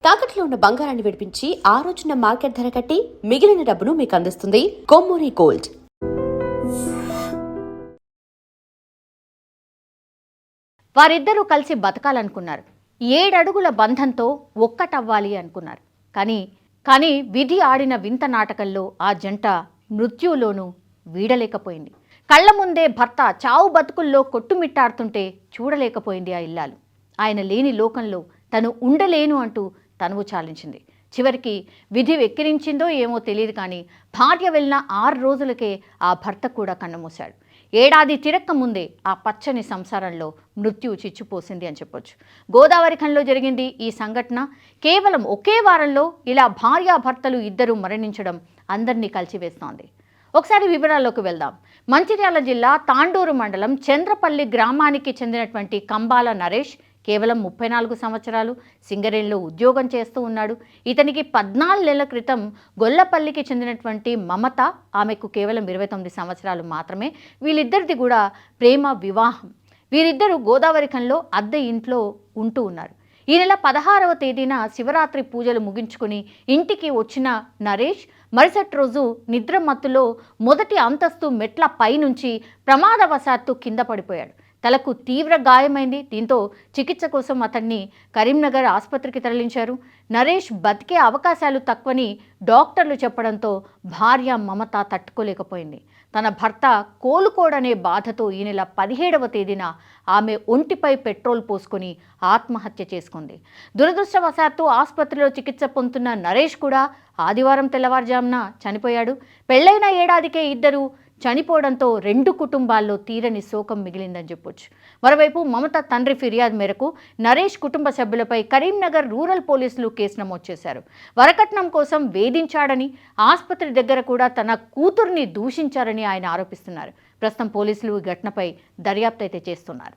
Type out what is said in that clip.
తాకట్లో ఉన్న బంగారాన్ని విడిపించి ఆ రోజున మార్కెట్ ధర కట్టి మిగిలిన డబ్బును మీకు అందిస్తుంది కొమ్మూరి గోల్డ్. వారిద్దరూ కలిసి బతకాలనుకున్నారు. 7 అడుగుల బంధంతో ఒక్కటవ్వాలి అనుకున్నారు. కానీ విధి ఆడిన వింత నాటకంలో ఆ జంట మృత్యువులోనూ వీడలేకపోయింది. కళ్ల ముందే భర్త చావు బతుకుల్లో కొట్టుమిట్టాడుతుంటే చూడలేకపోయింది ఆ ఇల్లాలు. ఆయన లేని లోకంలో తను ఉండలేను అంటూ తనువు చాలించింది. చివరికి విధి వెక్కిరించిందో ఏమో తెలియదు, కానీ భార్య వెళ్ళిన 6 రోజులకే ఆ భర్త కూడా కన్నుమూశాడు. ఏడాది తిరక్క ముందే ఆ పచ్చని సంసారంలో మృత్యు చిచ్చుపోసింది అని చెప్పొచ్చు. గోదావరి ఖనిలో జరిగింది ఈ సంఘటన. కేవలం ఒకే వారంలో ఇలా భార్యాభర్తలు ఇద్దరు మరణించడం అందరినీ కలిసివేస్తోంది. ఒకసారి వివరాల్లోకి వెళ్దాం. మంచిర్యాల జిల్లా తాండూరు మండలం చంద్రపల్లి గ్రామానికి చెందినటువంటి కంబాల నరేష్ కేవలం 34 సంవత్సరాలు సింగరేణిలో ఉద్యోగం చేస్తూ ఉన్నాడు. ఇతనికి 14 నెలల క్రితం గొల్లపల్లికి చెందినటువంటి మమత, ఆమెకు కేవలం 29 సంవత్సరాలు మాత్రమే. వీళ్ళిద్దరిది కూడా ప్రేమ వివాహం. వీరిద్దరూ గోదావరి ఖనిలో అద్దె ఇంట్లో ఉంటూ ఉన్నారు. ఈ నెల 16వ తేదీన శివరాత్రి పూజలు ముగించుకుని ఇంటికి వచ్చిన నరేష్ మరుసటి రోజు నిద్రమత్తులో మొదటి అంతస్తు మెట్ల పైనుంచి ప్రమాదవశాత్తు కింద పడిపోయాడు. తలకు తీవ్ర గాయమైంది. దీంతో చికిత్స కోసం అతన్ని కరీంనగర్ ఆసుపత్రికి తరలించారు. నరేష్ బతికే అవకాశాలు తక్కువని డాక్టర్లు చెప్పడంతో భార్య మమత తట్టుకోలేకపోయింది. తన భర్త కోలుకోడనే బాధతో ఈ నెల 17వ తేదీన ఆమె ఒంటిపై పెట్రోల్ పోసుకొని ఆత్మహత్య చేసుకుంది. దురదృష్టవశాత్తు ఆసుపత్రిలో చికిత్స పొందుతున్న నరేష్ కూడా ఆదివారం తెల్లవారుజామున చనిపోయాడు. పెళ్లైన ఏడాదికే ఇద్దరు చనిపోవడంతో 2 కుటుంబాల్లో తీరని శోకం మిగిలిందని చెప్పొచ్చు. మరోవైపు మమత తండ్రి ఫిర్యాదు మేరకు నరేష్ కుటుంబ సభ్యులపై కరీంనగర్ రూరల్ పోలీసులు కేసు నమోదు చేశారు. వరకట్నం కోసం వేధించాడని, ఆసుపత్రి దగ్గర కూడా తన కూతుర్ని దూషించారని ఆయన ఆరోపిస్తున్నారు. ప్రస్తుతం పోలీసులు ఈ ఘటనపై దర్యాప్తు అయితే చేస్తున్నారు.